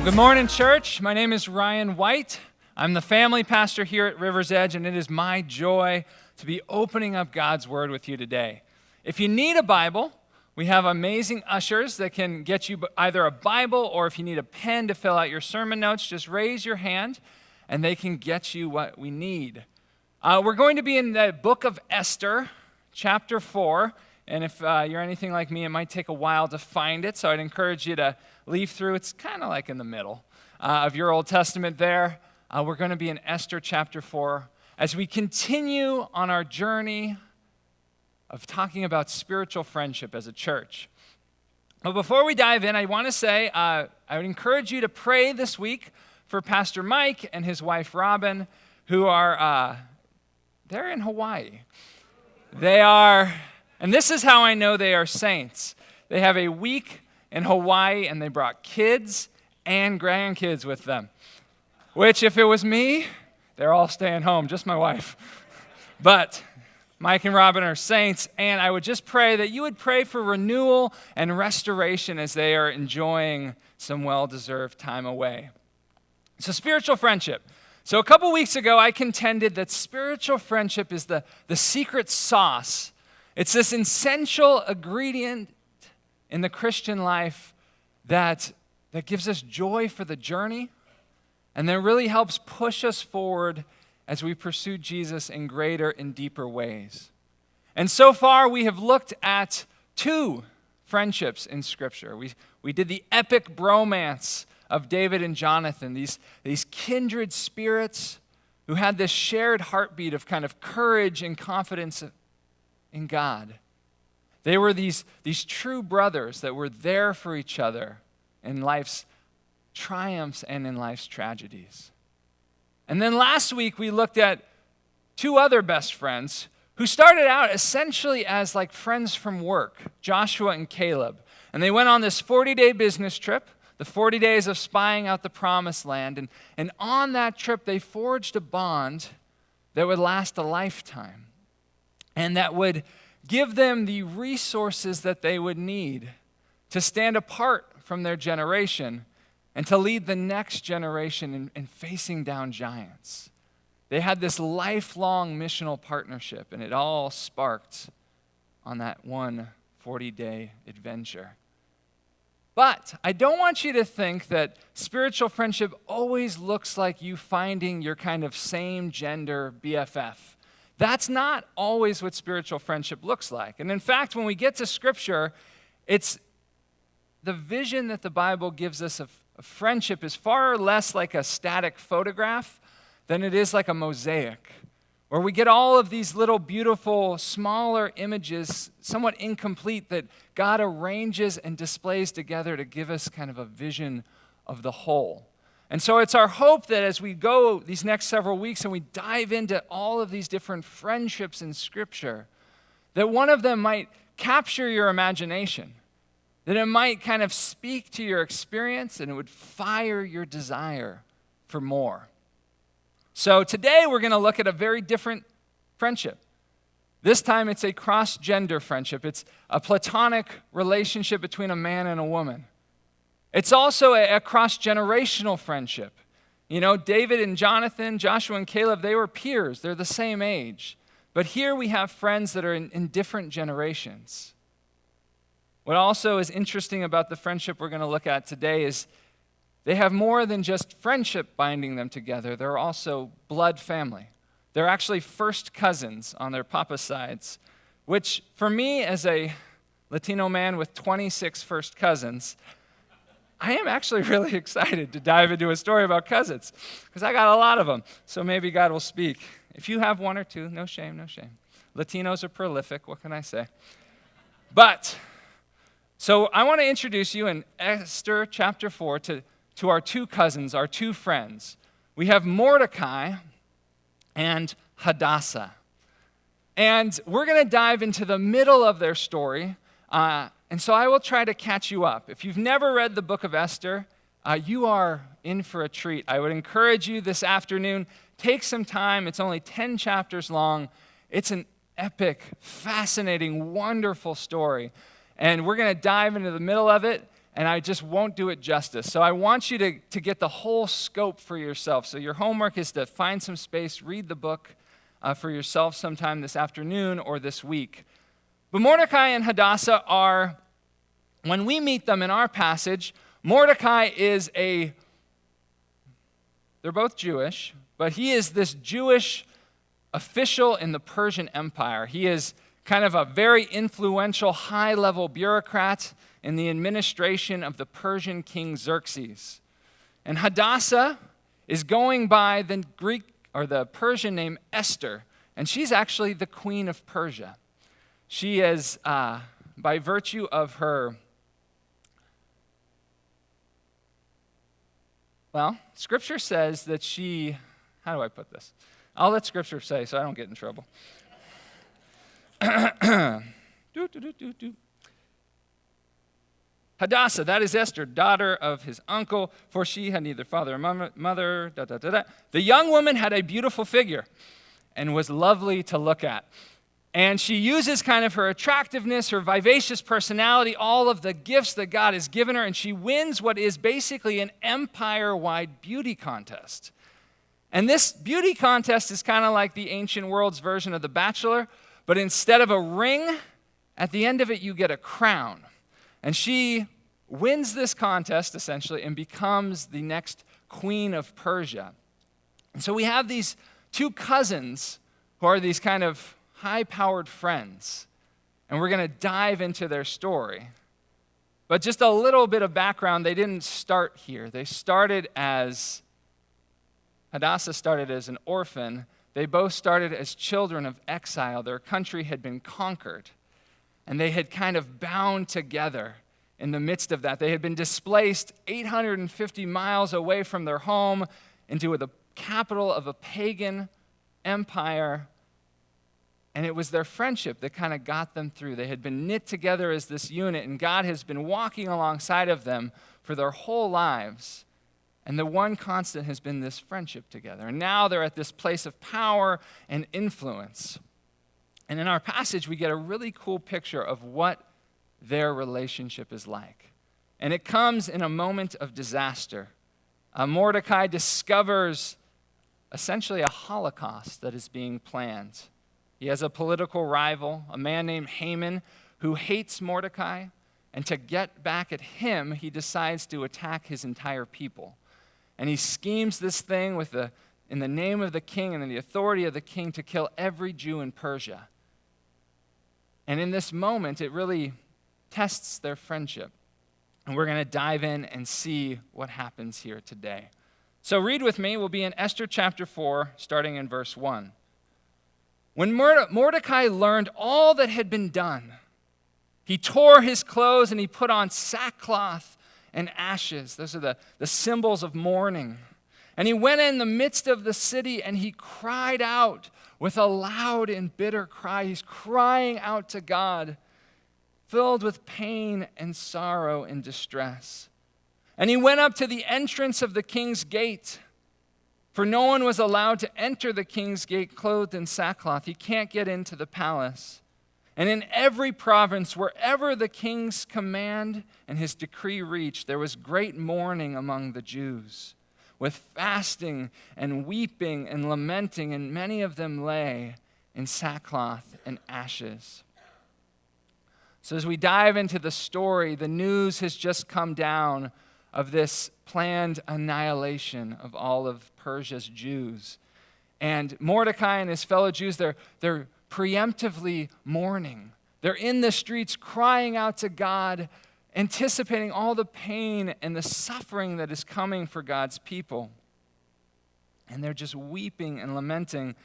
Well, good morning, church. My name is Ryan White. I'm the family pastor here at River's Edge, and it is my joy to be opening up God's Word with you today. If you need a Bible, we have amazing ushers that can get you either a Bible, or if you need a pen to fill out your sermon notes, just raise your hand, and they can get you what we need. We're going to be in the book of Esther, chapter 4, and if you're anything like me, it might take a while to find it, so I'd encourage you to leaf through. It's kind of like in the middle of your Old Testament there. We're going to be in Esther chapter 4 as we continue on our journey of talking about spiritual friendship as a church. But before we dive in, I want to say I would encourage you to pray this week for Pastor Mike and his wife Robin, who are they're in Hawaii. They are, and this is how I know they are saints. They have a week in Hawaii, and they brought kids and grandkids with them. Which, if it was me, they're all staying home, just my wife. But Mike and Robin are saints, and I would just pray that you would pray for renewal and restoration as they are enjoying some well-deserved time away. So spiritual friendship. So a couple weeks ago, I contended that spiritual friendship is the secret sauce. It's this essential ingredient in the Christian life that gives us joy for the journey, and that really helps push us forward as we pursue Jesus in greater and deeper ways. And so far, we have looked at two friendships in Scripture. We did the epic bromance of David and Jonathan, these kindred spirits who had this shared heartbeat of kind of courage and confidence in God. They were these true brothers that were there for each other in life's triumphs and in life's tragedies. And then last week we looked at two other best friends who started out essentially as like friends from work, Joshua and Caleb. And they went on this 40-day business trip, the 40 days of spying out the promised land. And on that trip they forged a bond that would last a lifetime and that would give them the resources that they would need to stand apart from their generation and to lead the next generation in facing down giants. They had this lifelong missional partnership, and it all sparked on that one 40-day adventure. But I don't want you to think that spiritual friendship always looks like you finding your kind of same gender BFF. That's not always what spiritual friendship looks like. And in fact, when we get to Scripture, it's the vision that the Bible gives us of friendship is far less like a static photograph than it is like a mosaic, where we get all of these little beautiful, smaller images, somewhat incomplete, that God arranges and displays together to give us kind of a vision of the whole. And so it's our hope that as we go these next several weeks and we dive into all of these different friendships in Scripture, that one of them might capture your imagination, that it might kind of speak to your experience and it would fire your desire for more. So today we're going to look at a very different friendship. This time it's a cross-gender friendship. It's a platonic relationship between a man and a woman. It's also a cross-generational friendship. You know, David and Jonathan, Joshua and Caleb, they were peers. They're the same age. But here we have friends that are in different generations. What also is interesting about the friendship we're going to look at today is they have more than just friendship binding them together. They're also blood family. They're actually first cousins on their papa's sides, which for me as a Latino man with 26 first cousins, I am actually really excited to dive into a story about cousins because I got a lot of them. So maybe God will speak. If you have one or two, no shame, no shame. Latinos are prolific, what can I say? But, so I want to introduce you in Esther chapter 4 to our two cousins, our two friends. We have Mordecai and Hadassah. And we're going to dive into the middle of their story. And so I will try to catch you up. If you've never read the book of Esther, you are in for a treat. I would encourage you this afternoon, take some time. It's only 10 chapters long. It's an epic, fascinating, wonderful story. And we're going to dive into the middle of it. and I just won't do it justice. So I want you to get the whole scope for yourself. So your homework is to find some space, read the book for yourself sometime this afternoon or this week. But Mordecai and Hadassah are, when we meet them in our passage, Mordecai they're both Jewish, but he is this Jewish official in the Persian Empire. He is kind of a very influential, high-level bureaucrat in the administration of the Persian king Xerxes. And Hadassah is going by the Greek or the Persian name Esther, and she's actually the queen of Persia. She is, by virtue of her, well, Scripture says that she, how do I put this? I'll let Scripture say so I don't get in trouble. Hadassah, that is Esther, daughter of his uncle, for she had neither father or mother. The young woman had a beautiful figure and was lovely to look at. And she uses kind of her attractiveness, her vivacious personality, all of the gifts that God has given her, and she wins what is basically an empire-wide beauty contest. And this beauty contest is kind of like the ancient world's version of The Bachelor, but instead of a ring, at the end of it, you get a crown. And she wins this contest, essentially, and becomes the next queen of Persia. And so we have these two cousins who are these kind of high-powered friends. And we're going to dive into their story. But just a little bit of background, they didn't start here. Hadassah started as an orphan. They both started as children of exile. Their country had been conquered. And they had kind of bound together in the midst of that. They had been displaced 850 miles away from their home into the capital of a pagan empire. And it was their friendship that kind of got them through. They had been knit together as this unit, and God has been walking alongside of them for their whole lives. And the one constant has been this friendship together. And now they're at this place of power and influence. And in our passage, we get a really cool picture of what their relationship is like. And it comes in a moment of disaster. Mordecai discovers essentially a Holocaust that is being planned. He has a political rival, a man named Haman, who hates Mordecai. And to get back at him, he decides to attack his entire people. And he schemes this thing in the name of the king and in the authority of the king to kill every Jew in Persia. And in this moment, it really tests their friendship. And we're going to dive in and see what happens here today. So read with me. We'll be in Esther chapter 4, starting in verse 1. When Mordecai learned all that had been done, he tore his clothes and he put on sackcloth and ashes. Those are the symbols of mourning. And he went in the midst of the city and he cried out with a loud and bitter cry. He's crying out to God, filled with pain and sorrow and distress. And he went up to the entrance of the king's gate, for no one was allowed to enter the king's gate clothed in sackcloth. He can't get into the palace. And in every province, wherever the king's command and his decree reached, there was great mourning among the Jews, with fasting and weeping and lamenting, and many of them lay in sackcloth and ashes. So as we dive into the story, the news has just come down of this planned annihilation of all of Persia's Jews. And Mordecai and his fellow Jews, they're preemptively mourning. They're in the streets crying out to God, anticipating all the pain and the suffering that is coming for God's people. And they're just weeping and lamenting.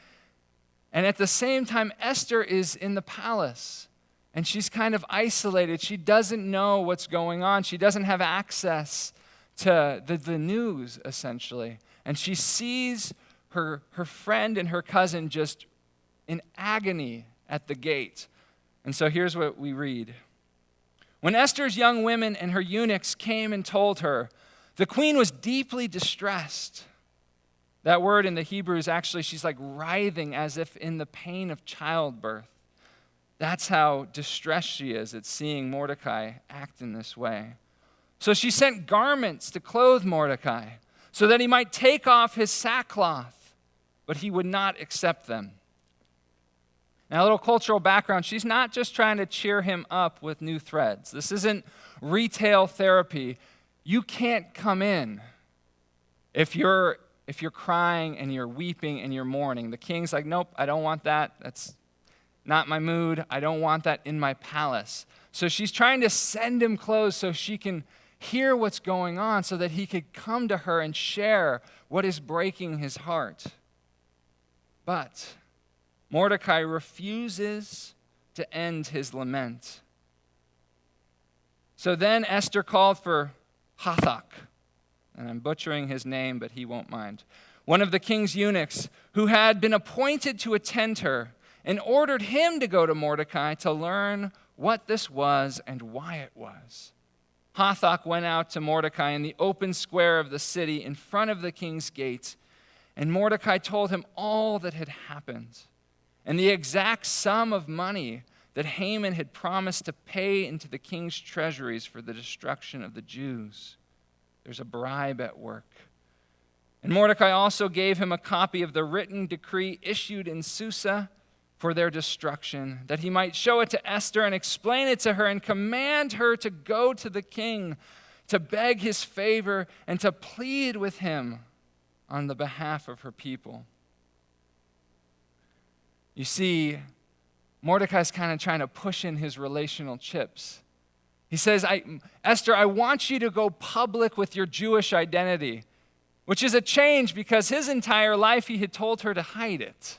And at the same time, Esther is in the palace. And she's kind of isolated. She doesn't know what's going on. She doesn't have access to the news, essentially. And she sees her friend and her cousin just in agony at the gate. And so here's what we read. When Esther's young women and her eunuchs came and told her, the queen was deeply distressed. That word in the Hebrew is actually, she's like writhing as if in the pain of childbirth. That's how distressed she is at seeing Mordecai act in this way. So she sent garments to clothe Mordecai so that he might take off his sackcloth, but he would not accept them. Now, a little cultural background. She's not just trying to cheer him up with new threads. This isn't retail therapy. You can't come in if you're crying and you're weeping and you're mourning. The king's like, nope, I don't want that. That's not my mood. I don't want that in my palace. So she's trying to send him clothes so she can hear what's going on, so that he could come to her and share what is breaking his heart. But Mordecai refuses to end his lament. So then Esther called for Hathach, and I'm butchering his name, but he won't mind, one of the king's eunuchs who had been appointed to attend her, and ordered him to go to Mordecai to learn what this was and why it was. Hathach went out to Mordecai in the open square of the city in front of the king's gate, and Mordecai told him all that had happened and the exact sum of money that Haman had promised to pay into the king's treasuries for the destruction of the Jews. There's a bribe at work. And Mordecai also gave him a copy of the written decree issued in Susa for their destruction, that he might show it to Esther and explain it to her and command her to go to the king to beg his favor and to plead with him on the behalf of her people. You see, Mordecai's kind of trying to push in his relational chips. He says, Esther, I want you to go public with your Jewish identity, which is a change because his entire life he had told her to hide it.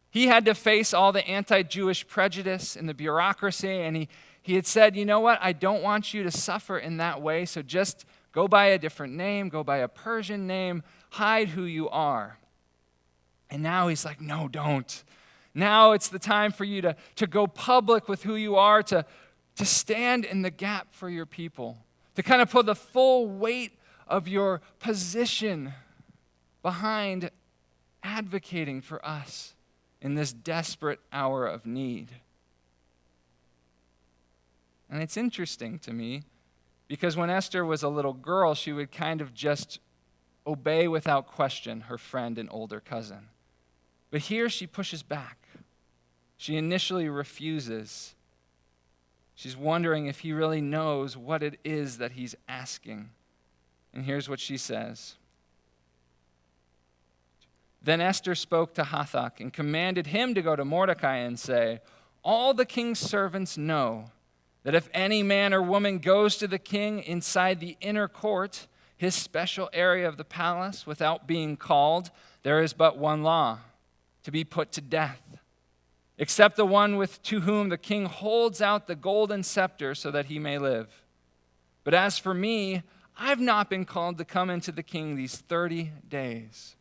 He had to face all the anti-Jewish prejudice and the bureaucracy, and he had said, you know what, I don't want you to suffer in that way, so just go by a different name, go by a Persian name, hide who you are. And now he's like, no, don't. Now it's the time for you to go public with who you are, to stand in the gap for your people, to kind of put the full weight of your position behind advocating for us in this desperate hour of need. And it's interesting to me because when Esther was a little girl, she would kind of just obey without question her friend and older cousin. But here she pushes back. She initially refuses. She's wondering if he really knows what it is that he's asking. And here's what she says. Then Esther spoke to Hathach and commanded him to go to Mordecai and say, all the king's servants know that if any man or woman goes to the king inside the inner court, his special area of the palace, without being called, there is but one law, to be put to death, except the one to whom the king holds out the golden scepter so that he may live. But as for me, I've not been called to come into the king these 30 days.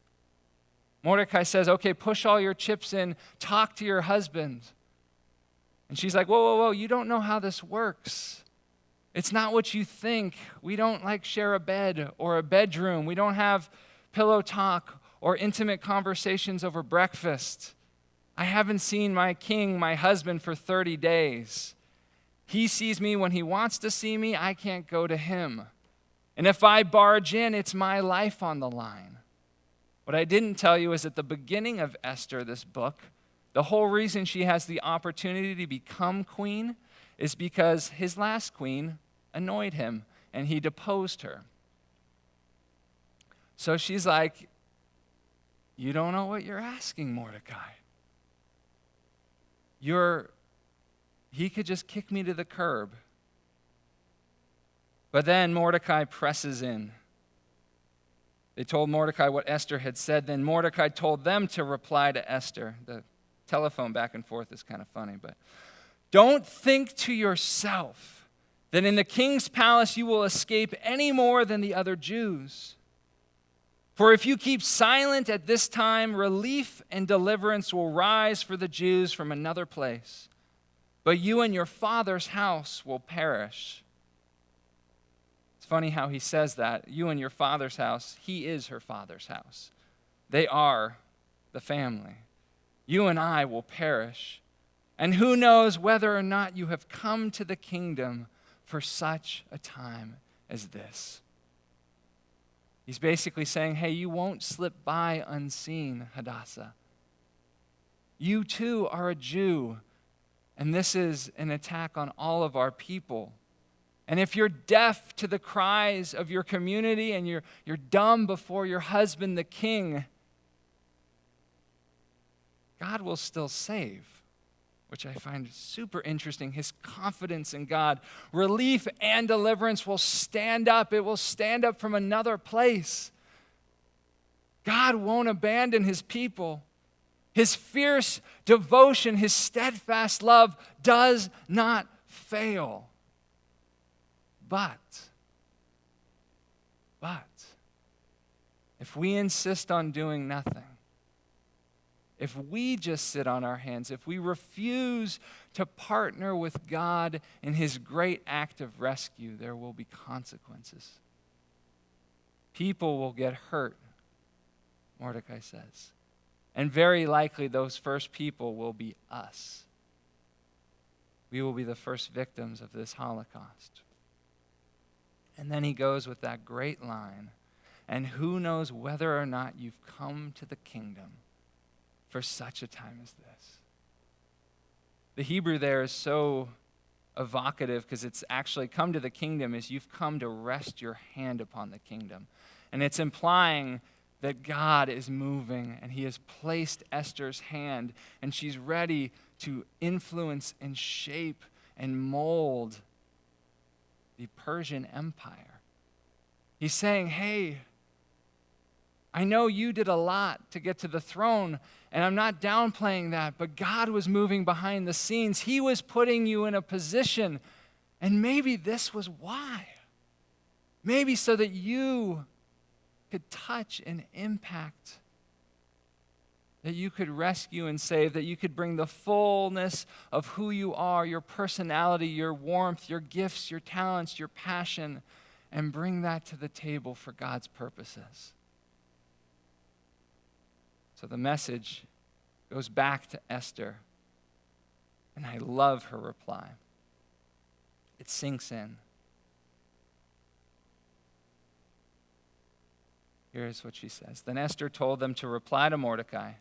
Mordecai says, okay, push all your chips in, talk to your husband. And she's like, whoa, you don't know how this works. It's not what you think. We don't share a bed or a bedroom. We don't have pillow talk or intimate conversations over breakfast. I haven't seen my king, my husband, for 30 days. He sees me when he wants to see me. I can't go to him. And if I barge in, it's my life on the line. What I didn't tell you is at the beginning of Esther, this book, the whole reason she has the opportunity to become queen is because his last queen annoyed him and he deposed her. So she's like, you don't know what you're asking, Mordecai. He could just kick me to the curb. But then Mordecai presses in. They told Mordecai what Esther had said. Then Mordecai told them to reply to Esther. The telephone back and forth is kind of funny, but don't think to yourself that in the king's palace you will escape any more than the other Jews. For if you keep silent at this time, relief and deliverance will rise for the Jews from another place. But you and your father's house will perish. It's funny how he says that. You and your father's house, he is her father's house. They are the family. You and I will perish. And who knows whether or not you have come to the kingdom for such a time as this. He's basically saying, hey, you won't slip by unseen, Hadassah. You too are a Jew, and this is an attack on all of our people. And if you're deaf to the cries of your community and you're dumb before your husband, the king, God will still save, which I find super interesting. His confidence in God. Relief and deliverance will stand up. It will stand up from another place. God won't abandon his people. His fierce devotion, his steadfast love does not fail. But if we insist on doing nothing, if we just sit on our hands, if we refuse to partner with God in his great act of rescue, there will be consequences. People will get hurt, Mordecai says. And very likely those first people will be us. We will be the first victims of this Holocaust. And then he goes with that great line, and who knows whether or not you've come to the kingdom for such a time as this. The Hebrew there is so evocative because it's actually come to the kingdom as you've come to rest your hand upon the kingdom. And it's implying that God is moving and he has placed Esther's hand and she's ready to influence and shape and mold the Persian Empire. He's saying, hey, I know you did a lot to get to the throne, and I'm not downplaying that, but God was moving behind the scenes. He was putting you in a position, and maybe this was why. Maybe so that you could touch and impact, that you could rescue and save, that you could bring the fullness of who you are, your personality, your warmth, your gifts, your talents, your passion, and bring that to the table for God's purposes. So the message goes back to Esther, and I love her reply. It sinks in. Here's what she says. Then Esther told them to reply to Mordecai,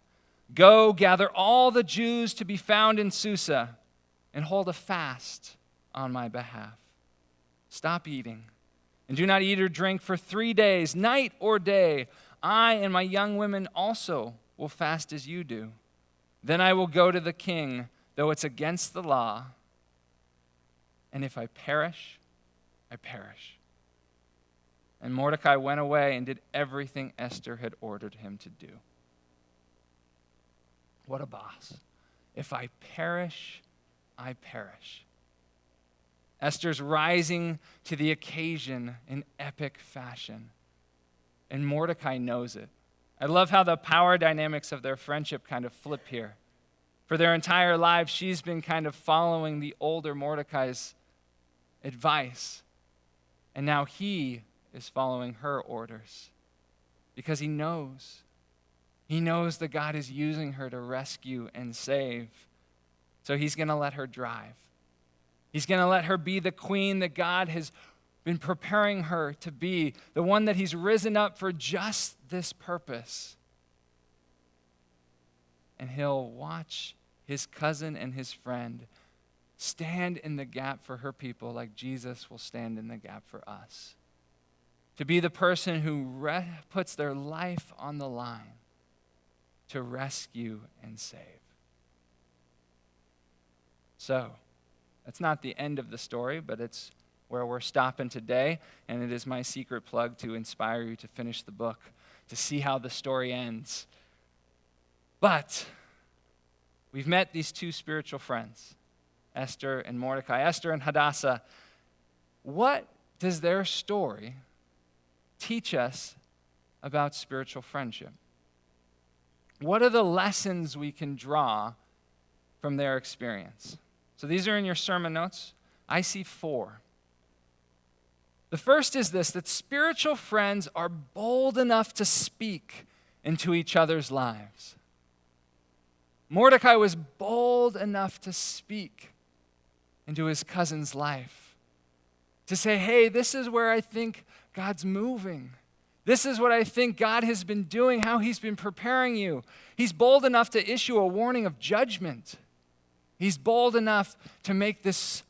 "Go, gather all the Jews to be found in Susa and hold a fast on my behalf. Stop eating and do not eat or drink for 3 days, night or day. I and my young women also will fast as you do. Then I will go to the king, though it's against the law. And if I perish, I perish." And Mordecai went away and did everything Esther had ordered him to do. What a boss. If I perish, I perish. Esther's rising to the occasion in epic fashion. And Mordecai knows it. I love how the power dynamics of their friendship kind of flip here. For their entire lives, she's been kind of following the older Mordecai's advice. And now he is following her orders because he knows. He knows that God is using her to rescue and save. So he's going to let her drive. He's going to let her be the queen that God has been preparing her to be, the one that he's risen up for just this purpose. And he'll watch his cousin and his friend stand in the gap for her people like Jesus will stand in the gap for us. To be the person who puts their life on the line to rescue and save. So, that's not the end of the story, but it's where we're stopping today, and it is my secret plug to inspire you to finish the book, to see how the story ends. But we've met these two spiritual friends, Esther and Mordecai, Esther and Hadassah. What does their story teach us about spiritual friendship? What are the lessons we can draw from their experience? So these are in your sermon notes. I see 4. The first is this, that spiritual friends are bold enough to speak into each other's lives. Mordecai was bold enough to speak into his cousin's life, to say, hey, this is where I think God's moving. This is what I think God has been doing, how he's been preparing you. He's bold enough to issue a warning of judgment. He's bold enough to make this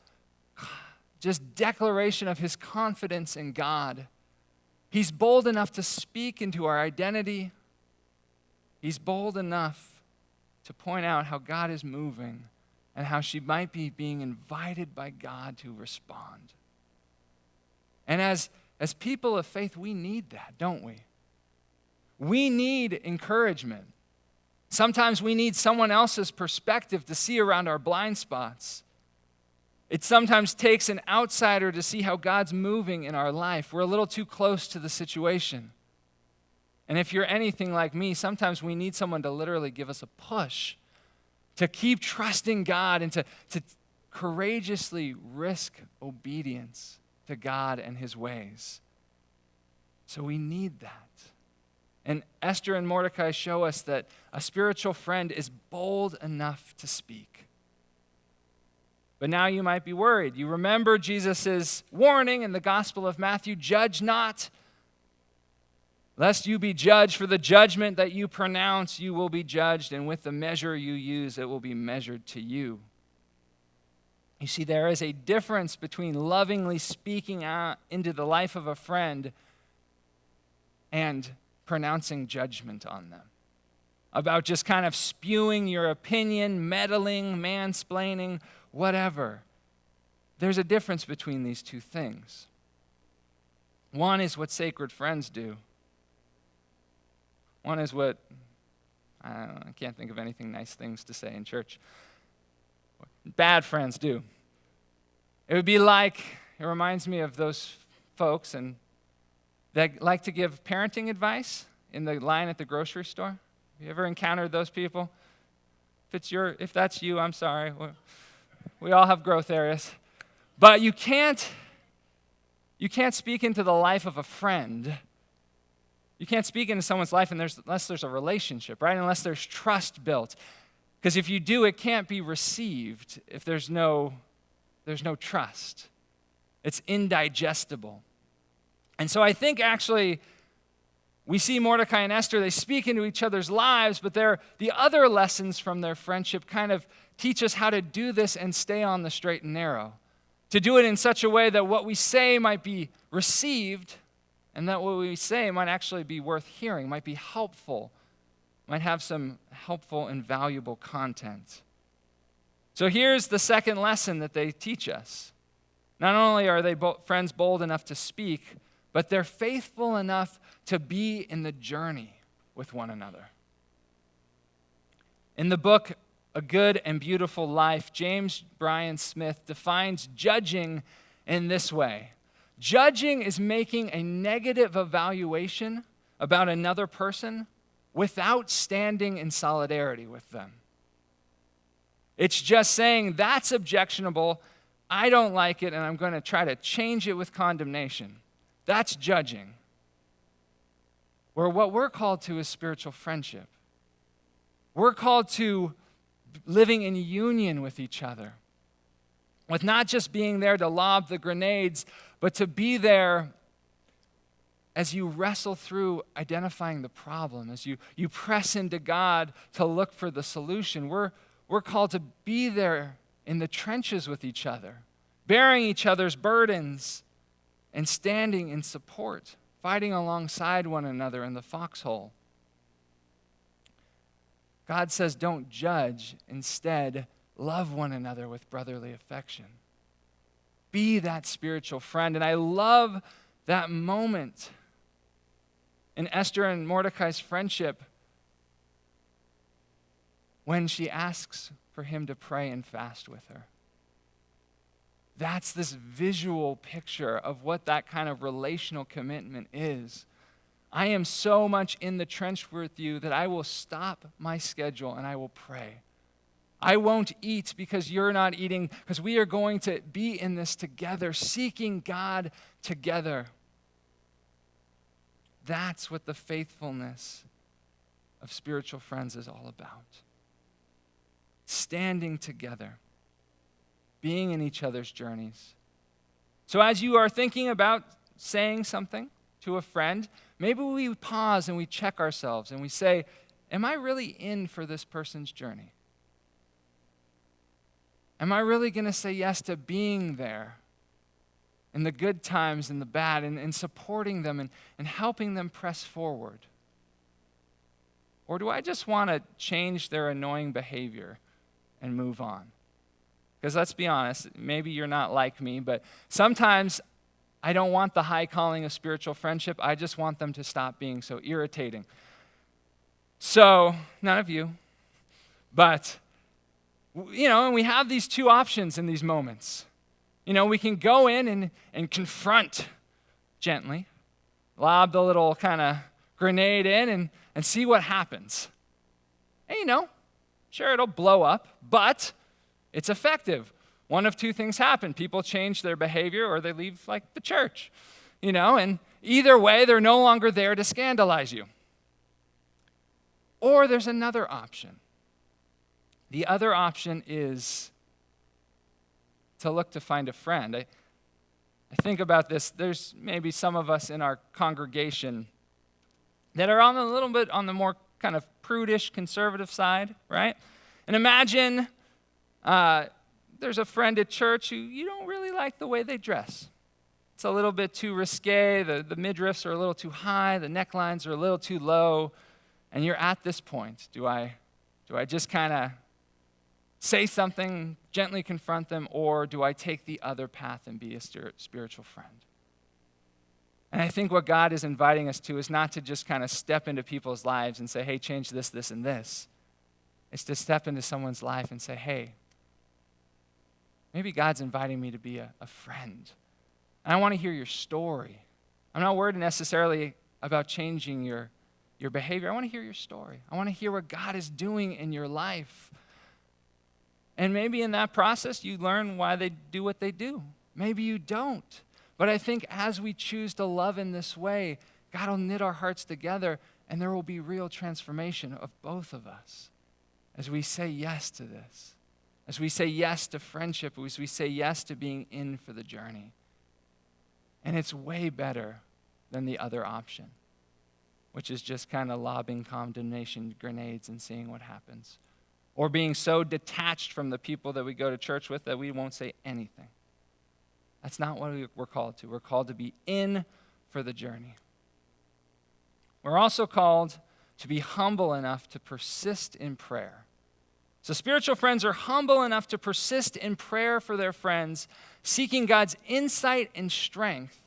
just declaration of his confidence in God. He's bold enough to speak into our identity. He's bold enough to point out how God is moving and how she might be being invited by God to respond. And as people of faith, we need that, don't we? We need encouragement. Sometimes we need someone else's perspective to see around our blind spots. It sometimes takes an outsider to see how God's moving in our life. We're a little too close to the situation. And if you're anything like me, sometimes we need someone to literally give us a push, to keep trusting God and to courageously risk obedience to God and his ways. So we need that. And Esther and Mordecai show us that a spiritual friend is bold enough to speak. But now you might be worried. You remember Jesus' warning in the Gospel of Matthew, judge not, lest you be judged. For the judgment that you pronounce, you will be judged, and with the measure you use, it will be measured to you. You see, there is a difference between lovingly speaking out into the life of a friend and pronouncing judgment on them, about just kind of spewing your opinion, meddling, mansplaining, whatever. There's a difference between these two things. One is what sacred friends do. One is what, I can't think of anything nice things to say in church. Bad friends do. It would be like, it reminds me of those folks and that like to give parenting advice in the line at the grocery store. Have you ever encountered those people? If that's you, I'm sorry. We all have growth areas. But you can't speak into the life of a friend. You can't speak into someone's life unless there's a relationship, right? Unless there's trust built. Because if you do, it can't be received if there's no trust. It's indigestible. And so I think actually we see Mordecai and Esther, they speak into each other's lives, but the other lessons from their friendship kind of teach us how to do this and stay on the straight and narrow. To do it in such a way that what we say might be received and that what we say might actually be worth hearing, might be helpful, might have some helpful and valuable content. So here's the second lesson that they teach us. Not only are they friends bold enough to speak, but they're faithful enough to be in the journey with one another. In the book, A Good and Beautiful Life, James Bryan Smith defines judging in this way. Judging is making a negative evaluation about another person without standing in solidarity with them. It's just saying, that's objectionable, I don't like it, and I'm going to try to change it with condemnation. That's judging. Where what we're called to is spiritual friendship. We're called to living in union with each other, with not just being there to lob the grenades, but to be there as you wrestle through identifying the problem, as you press into God to look for the solution. We're called to be there in the trenches with each other, bearing each other's burdens and standing in support, fighting alongside one another in the foxhole. God says, don't judge. Instead, love one another with brotherly affection. Be that spiritual friend. And I love that moment in Esther and Mordecai's friendship when she asks for him to pray and fast with her. That's this visual picture of what that kind of relational commitment is. I am so much in the trench with you that I will stop my schedule and I will pray. I won't eat because you're not eating, because we are going to be in this together, seeking God together. That's what the faithfulness of spiritual friends is all about. Standing together, being in each other's journeys, So as you are thinking about saying something to a friend, maybe we pause and we check ourselves and we say, am I really in for this person's journey? Am I really going to say yes to being there in the good times and the bad, and supporting them and helping them press forward? Or do I just want to change their annoying behavior and move on? Because let's be honest, maybe you're not like me, but sometimes I don't want the high calling of spiritual friendship. I just want them to stop being so irritating. So, none of you, but, and we have these two options in these moments. We can go in and confront gently, lob the little kind of grenade in and see what happens. And sure, it'll blow up, but it's effective. One of two things happen. People change their behavior or they leave like the church, and either way, they're no longer there to scandalize you. Or there's another option. The other option is to look to find a friend. I think about this. There's maybe some of us in our congregation that are a little bit on the more kind of prudish, conservative side, right? And imagine there's a friend at church who you don't really like the way they dress. It's a little bit too risque. The midriffs are a little too high. The necklines are a little too low. And you're at this point. Do I just kind of say something, gently confront them, or do I take the other path and be a spiritual friend? And I think what God is inviting us to is not to just kind of step into people's lives and say, hey, change this, this, and this. It's to step into someone's life and say, hey, maybe God's inviting me to be a friend. And I want to hear your story. I'm not worried necessarily about changing your behavior. I want to hear your story. I want to hear what God is doing in your life. And maybe in that process, you learn why they do what they do. Maybe you don't. But I think as we choose to love in this way, God will knit our hearts together, and there will be real transformation of both of us as we say yes to this, as we say yes to friendship, as we say yes to being in for the journey. And it's way better than the other option, which is just kind of lobbing condemnation grenades and seeing what happens. Or being so detached from the people that we go to church with that we won't say anything. That's not what we're called to. We're called to be in for the journey. We're also called to be humble enough to persist in prayer. So spiritual friends are humble enough to persist in prayer for their friends, seeking God's insight and strength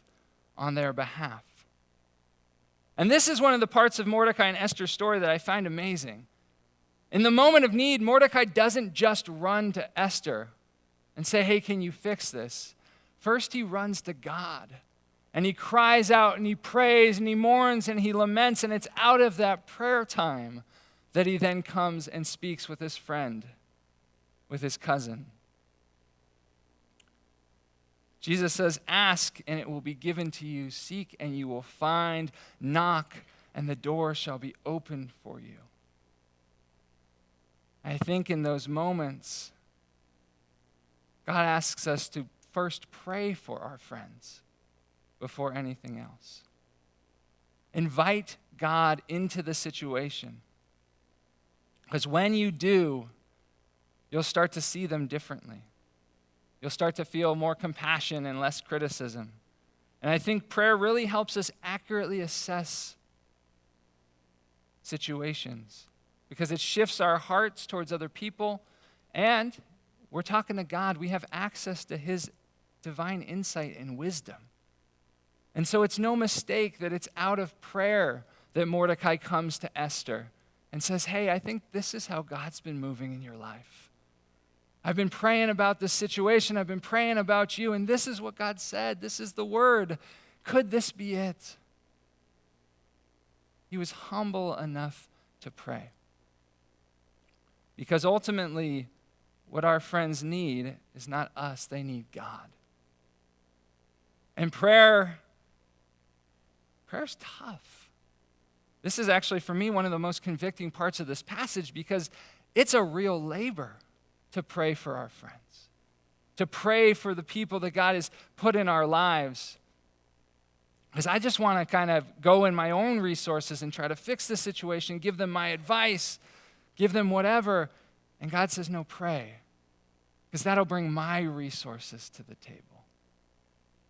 on their behalf. And this is one of the parts of Mordecai and Esther's story that I find amazing. In the moment of need, Mordecai doesn't just run to Esther and say, hey, can you fix this? First, he runs to God, and he cries out, and he prays, and he mourns, and he laments, and it's out of that prayer time that he then comes and speaks with his friend, with his cousin. Jesus says, ask, and it will be given to you. Seek, and you will find. Knock, and the door shall be opened for you. I think in those moments, God asks us to first pray for our friends before anything else. Invite God into the situation. Because when you do, you'll start to see them differently. You'll start to feel more compassion and less criticism. And I think prayer really helps us accurately assess situations, because it shifts our hearts towards other people, and we're talking to God. We have access to his divine insight and wisdom. And so it's no mistake that it's out of prayer that Mordecai comes to Esther and says, hey, I think this is how God's been moving in your life. I've been praying about this situation. I've been praying about you, and this is what God said. This is the word. Could this be it? He was humble enough to pray. Because ultimately, what our friends need is not us, they need God. And prayer's tough. This is actually, for me, one of the most convicting parts of this passage, because it's a real labor to pray for our friends. to pray for the people that God has put in our lives. Because I just want to kind of go in my own resources and try to fix the situation, give them my advice, give them whatever. And God says, no, pray. Because that'll bring my resources to the table.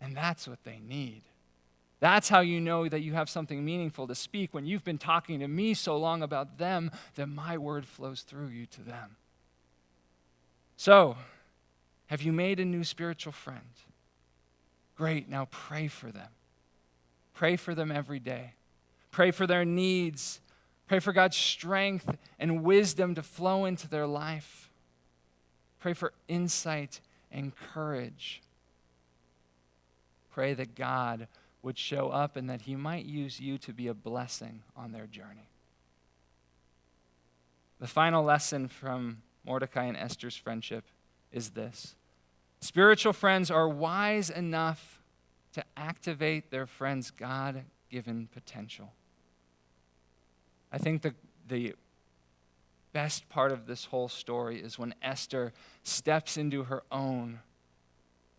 And that's what they need. That's how you know that you have something meaningful to speak, when you've been talking to me so long about them that my word flows through you to them. So, have you made a new spiritual friend? Great, now pray for them. Pray for them every day. Pray for their needs. Pray for God's strength and wisdom to flow into their life. Pray for insight and courage. Pray that God would show up and that he might use you to be a blessing on their journey. The final lesson from Mordecai and Esther's friendship is this: spiritual friends are wise enough to activate their friends' God-given potential. I think the best part of this whole story is when Esther steps into her own.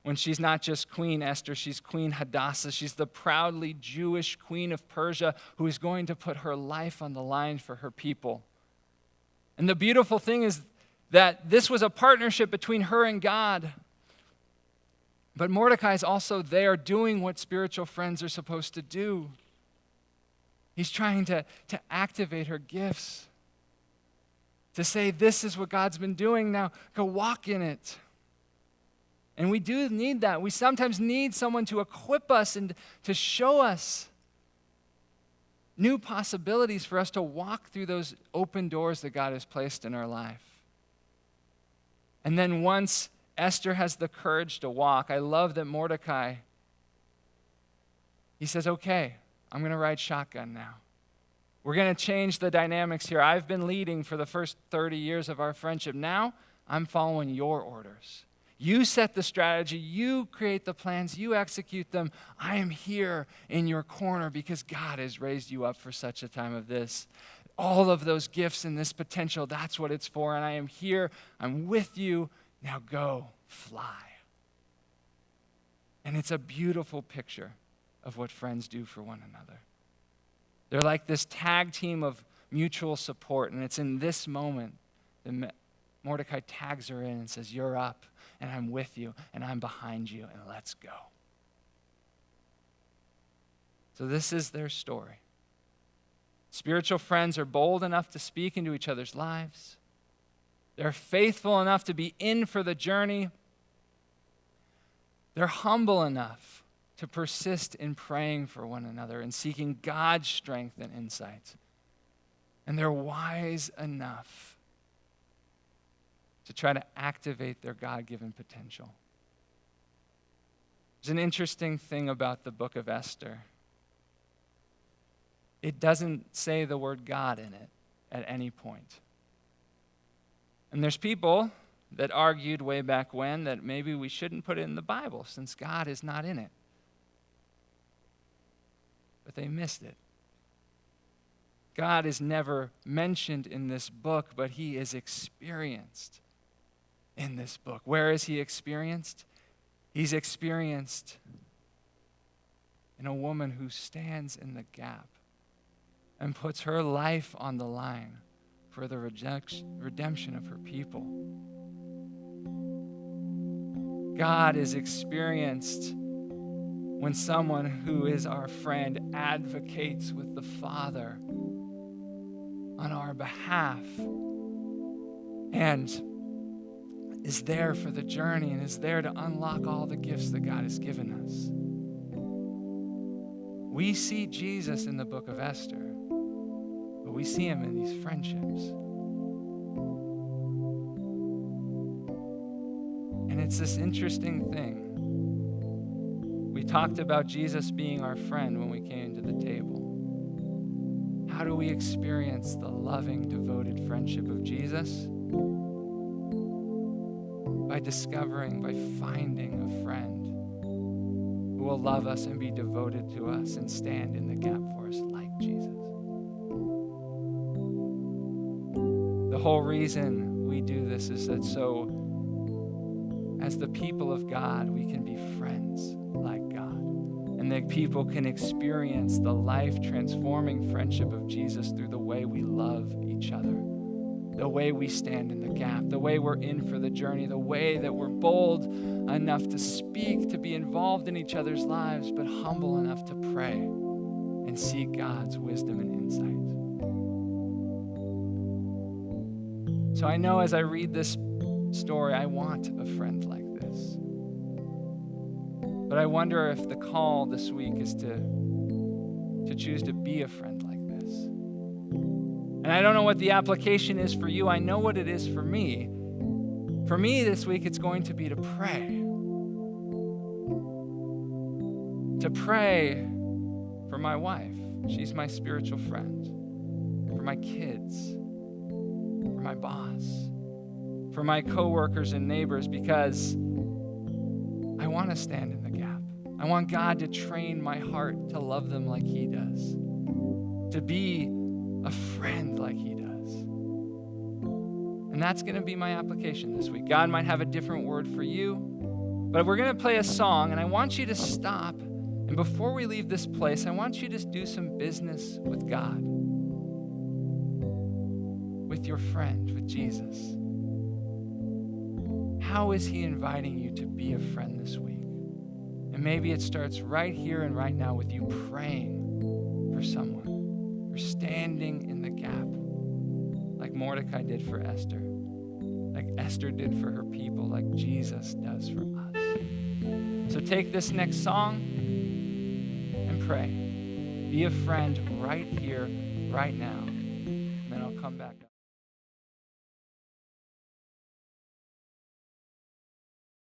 When she's not just Queen Esther, she's Queen Hadassah. She's the proudly Jewish queen of Persia who is going to put her life on the line for her people. And the beautiful thing is that this was a partnership between her and God. But Mordecai is also there doing what spiritual friends are supposed to do. He's trying to activate her gifts, to say, this is what God's been doing, now go walk in it. And we do need that. We sometimes need someone to equip us and to show us new possibilities for us to walk through those open doors that God has placed in our life. And then once Esther has the courage to walk, I love that Mordecai, he says, okay, I'm going to ride shotgun now. We're going to change the dynamics here. I've been leading for the first 30 years of our friendship. Now I'm following your orders. You set the strategy, you create the plans, you execute them. I am here in your corner because God has raised you up for such a time of this. All of those gifts and this potential, that's what it's for. And I am here, I'm with you. Now go, fly. And it's a beautiful picture of what friends do for one another. They're like this tag team of mutual support. And it's in this moment that Mordecai tags her in and says, you're up, and I'm with you, and I'm behind you, and let's go. So this is their story. Spiritual friends are bold enough to speak into each other's lives. They're faithful enough to be in for the journey. They're humble enough to persist in praying for one another and seeking God's strength and insight. And they're wise enough to try to activate their God-given potential. There's an interesting thing about the book of Esther. It doesn't say the word God in it at any point. And there's people that argued way back when that maybe we shouldn't put it in the Bible since God is not in it. But they missed it. God is never mentioned in this book, but he is experienced in this book. Where is he experienced? He's experienced in a woman who stands in the gap and puts her life on the line for the redemption of her people. God is experienced when someone who is our friend advocates with the Father on our behalf and is there for the journey and is there to unlock all the gifts that God has given us. We see Jesus in the book of Esther, but we see him in these friendships. And it's this interesting thing. We talked about Jesus being our friend when we came to the table. How do we experience the loving, devoted friendship of Jesus? By discovering, by finding a friend who will love us and be devoted to us and stand in the gap for us like Jesus. The whole reason we do this is that so as the people of God, we can be friends like God. And that people can experience the life-transforming friendship of Jesus through the way we love each other, the way we stand in the gap, the way we're in for the journey, the way that we're bold enough to speak, to be involved in each other's lives, but humble enough to pray and seek God's wisdom and insight. So I know as I read this story, I want a friend like this. But I wonder if the call this week is to choose to be a friend like this. And I don't know what the application is for you. I know what it is for me. For me this week, it's going to be to pray. To pray for my wife. She's my spiritual friend. For my kids. For my boss. For my coworkers and neighbors, because I want to stand in the gap. I want God to train my heart to love them like He does, to be a friend like He does. And that's going to be my application this week. God might have a different word for you, but we're going to play a song, and I want you to stop. And before we leave this place, I want you to do some business with God, with your friend, with Jesus. How is He inviting you to be a friend this week? And maybe it starts right here and right now with you praying for someone, or standing in the gap, like Mordecai did for Esther, like Esther did for her people, like Jesus does for us. So take this next song and pray. Be a friend right here, right now. And then I'll come back up.